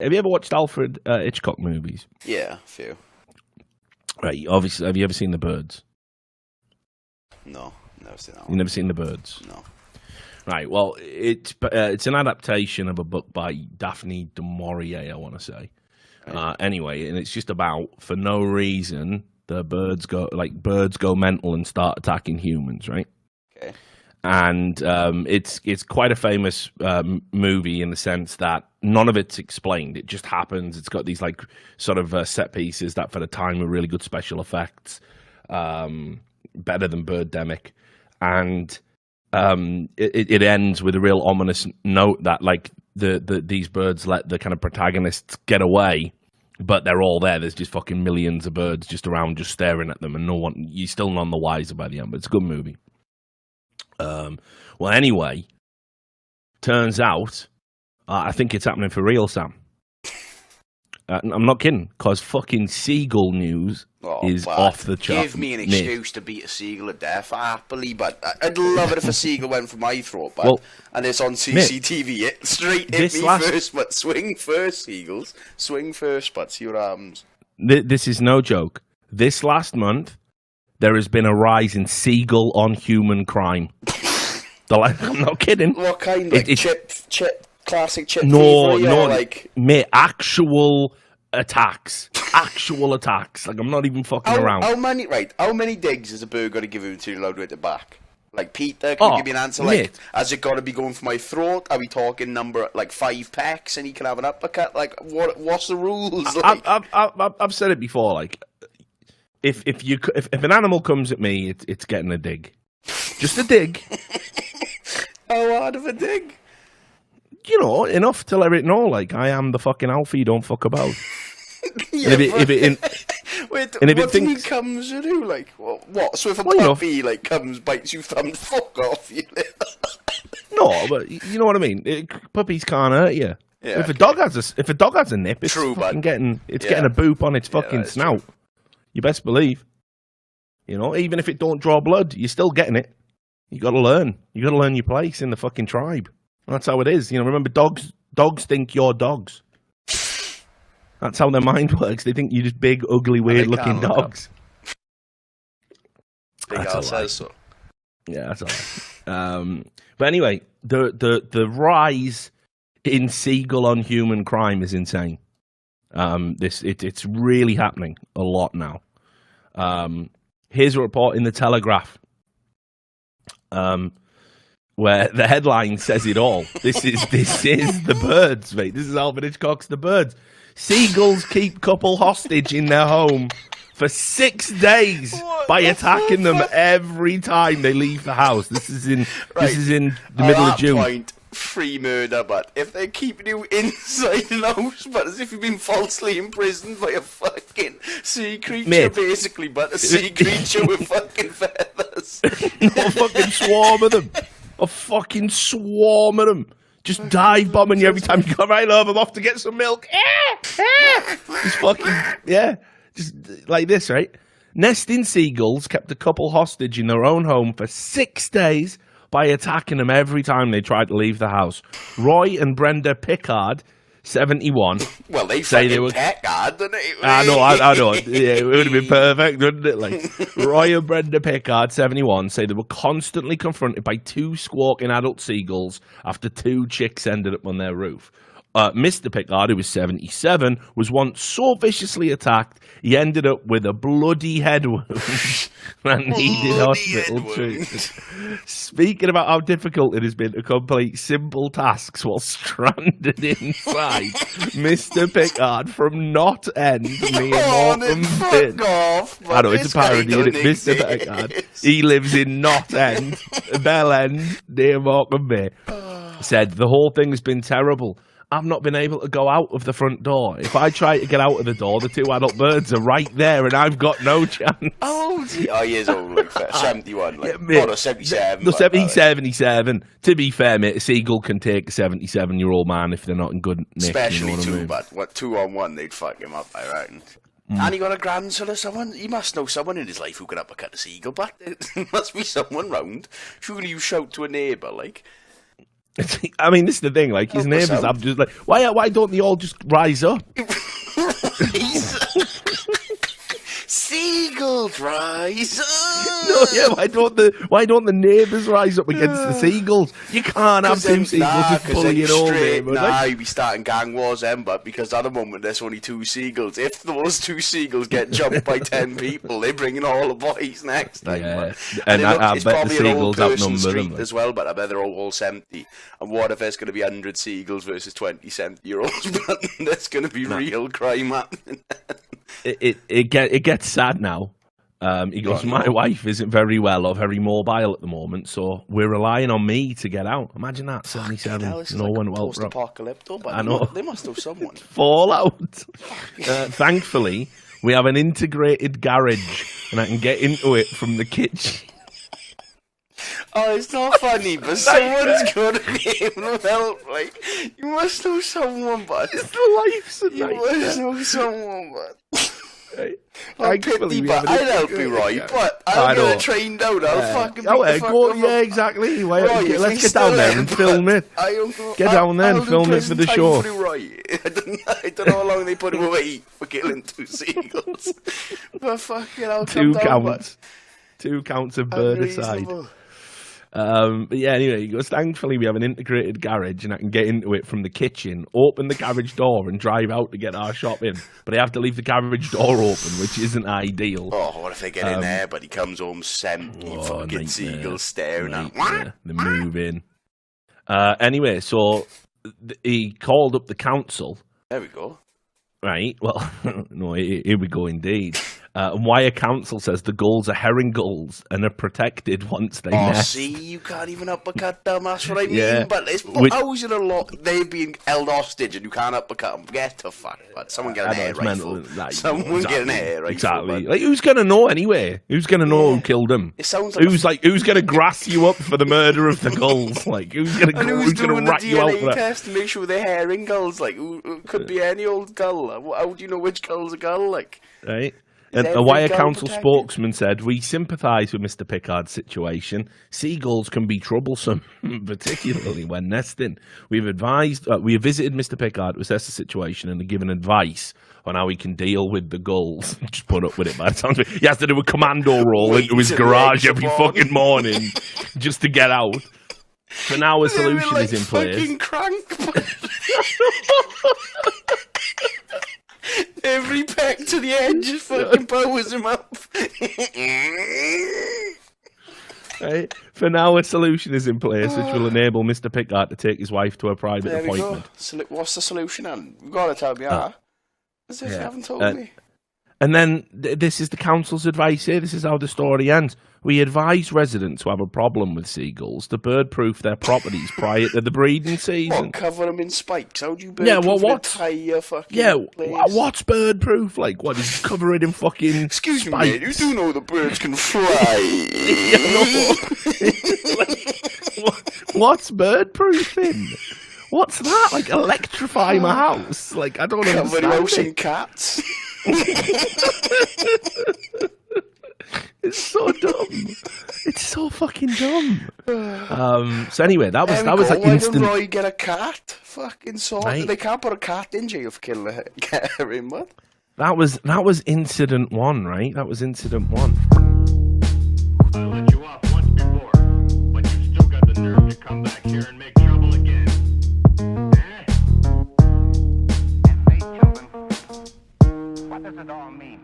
Have you ever watched Alfred Hitchcock movies? Yeah, a few. Right, obviously, have you ever seen The Birds? No, never seen that one. You've never seen The Birds? No. Right, well, it's an adaptation of a book by Daphne du Maurier, I want to say. Right. Anyway, and it's just about, for no reason, the birds go mental and start attacking humans, right? Okay. And it's quite a famous movie in the sense that none of it's explained. It just happens. It's got these like sort of set pieces that for the time were really good special effects, better than Birdemic, and it ends with a real ominous note that like these birds let the kind of protagonists get away, but they're all there. There's just fucking millions of birds just around, just staring at them, and you're still none the wiser by the end. But it's a good movie. Well, anyway, turns out I think it's happening for real, Sam. I'm not kidding, because fucking seagull news is off the chart. Give me an excuse to beat a seagull to death, happily, but I'd love it if a seagull went for my throat, but and it's on CCTV. It straight hit me first, but swing first, seagulls. Swing first, but see what happens. This is no joke. This last month, there has been a rise in seagull on human crime. I'm not kidding. What kind? Like chip, classic chip no, fever? No, like... mate, actual attacks. Actual attacks. Like, I'm not even fucking around. How many digs is a bird got to give him until you're allowed to hit it back? Like, Peter, can you give me an answer? Like, mate, has it got to be going for my throat? Are we talking number, like, 5 pecks and he can have an uppercut? Like, what's the rules? Like? I've said it before, like, if an animal comes at me, it's getting a dig. Just a dig. How hard of a dig? You know, enough to let it know, like, I am the fucking alpha, you don't fuck about. Yeah, what do you mean comes at you? Like, what? So if a puppy, like, comes, bites you thumb, fuck off, you No, but you know what I mean? Puppies can't hurt you. Yeah, if a dog has a nip, it's getting a boop on its fucking snout. True. You best believe. You know, even if it don't draw blood, you're still getting it. You got to learn. You got to learn your place in the fucking tribe. That's how it is. You know, remember, dogs think you're dogs. That's how their mind works. They think you're just big, ugly, weird-looking dogs. Big Al says so. Yeah, that's all right. But anyway, the rise in seagull on human crime is insane. It's really happening a lot now. Here's a report in the Telegraph, where the headline says it all. This is The Birds, mate. This is Alfred Hitchcock's The Birds. Seagulls keep couple hostage in their home for 6 days by attacking them every time they leave the house. This is in the middle of June. Point, free murder, but if they're keeping you inside the house, but as if you've been falsely imprisoned by a fucking sea creature, mate, basically, but a sea creature with fucking feathers. No, fucking swarm of them. A fucking swarm of them. Just dive bombing you every time you go, right, love, I'm off to get some milk. Just fucking, just like this, right? Nesting seagulls kept a couple hostage in their own home for 6 days by attacking them every time they tried to leave the house. Roy and Brenda Pickard, 71. Well, they were Pickard, didn't they? I know. Yeah, it would have been perfect, wouldn't it? Like, Roy and Brenda Pickard, 71, say they were constantly confronted by 2 squawking adult seagulls after 2 chicks ended up on their roof. Mr. Pickard, who was 77, was once so viciously attacked, he ended up with a bloody head wound and needed hospital treatment. Speaking about how difficult it has been to complete simple tasks while stranded inside, Mr. Pickard from Knot End near Morecambe Bin. I know, it's a parody, isn't it? Mr. Pickard. He lives in Knot End, Bell End, near Morecambe Bay. Said, the whole thing has been terrible. I've not been able to go out of the front door. If I try to get out of the door, the 2 adult birds are right there, and I've got no chance. How old is he? Oh, he is old, like 71. Like, no, 77. No, 77. To be fair, mate, a seagull can take a 77-year-old man if they're not in good nick. Especially, you know 2, I mean? But what, 2 on 1, they'd fuck him up, I reckon. And he got a grandson or someone. He must know someone in his life who can uppercut a seagull, but there must be someone round. Surely you shout to a neighbour, like... I mean, this is the thing. Like his neighbours, I'm just like, why don't they all just rise up? Seagulls rise up. No, yeah. Why don't the neighbours rise up against the seagulls? You can't have two seagulls just bullying over. You'd be starting gang wars then, but because at the moment there's only 2 seagulls. If those 2 seagulls get jumped by 10 people, they're bringing all the boys next time. Yeah. And I bet the seagulls outnumber them as well. But I bet they're all 70. And what if there's going to be 100 seagulls versus 20 70-year-olds? That's going to be real crime happening. It gets sad now. He goes, my wife isn't very well or very mobile at the moment, so we're relying on me to get out. Imagine that, 77. No one well. Post-apocalyptic, but I know. They must have someone. Fallout. Thankfully, we have an integrated garage, and I can get into it from the kitchen. Oh, it's not funny, but someone's got to be able to help. Like, you must know someone, but it's the life's a nightmare. You must know someone, but. Right. I'd help you, right? But I'll get it trained out. I'll fucking yeah, exactly. Let's get down there and film it. Get down there and film it for the show. I don't know how long they put him away for killing 2 seagulls. But fucking hell, 2 counts. 2 counts of birdicide. But yeah, anyway, he goes, thankfully we have an integrated garage and I can get into it from the kitchen, open the garage door and drive out to get our shopping. But I have to leave the garage door open, which isn't ideal. Oh, what if they get in there, but he comes home 70 fucking seagulls staring at him. They move in. Anyway, so he called up the council. There we go. Right, well, no, here we go indeed. Why a council says the gulls are herring gulls and are protected once they nest. See, you can't even uppercut them, that's what I mean. Yeah. But how is it a lot? They've been held hostage and you can't uppercut them. Get the fuck, but someone get an air rifle. Someone get an air rifle. Exactly. Like, who's going to know anyway? Who's going to know who killed them? It sounds like who's going to grass you up for the murder of the gulls? Like, who's going to rat you out for that? Test to make sure they're herring gulls. Like, it could be any old gull. How do you know which gull's a gull? Like, right. And a Wire Council spokesman said, we sympathise with Mr. Pickard's situation. Seagulls can be troublesome, particularly when nesting. We have visited Mr. Pickard to assess the situation and have given advice on how he can deal with the gulls. Just put up with it, by the sounds of it. He has to do a commando roll into his garage every fucking morning just to get out. For now, a solution is in place. Fucking crank. Every peck to the edge just fucking powers him up. Right. For now, a solution is in place which will enable Mr. Pickard to take his wife to a private appointment. What's the solution, Anne? You've got to tell me as if you haven't told me. And then this is the council's advice here. This is how the story ends. We advise residents who have a problem with seagulls to bird-proof their properties prior to the breeding season. What, cover them in spikes? How do you bird-proof an entire fucking place? What's bird-proof? Like, what, is cover it in fucking Excuse spikes? me, mate, you do know the birds can fly. What's bird-proofing? What's that? Like, electrify my house? Like, I don't know. Cover the house in cats. It's so dumb. It's so fucking dumb. So anyway, that was like instant. Why don't Roy get a cat? Fucking sort. Right. They can't put a cat in jail for killing a herring, man. That was incident 1, right? That was incident 1. I let you off once before, but you still got the nerve to come back here and make trouble again. Yes, children. What does it all mean?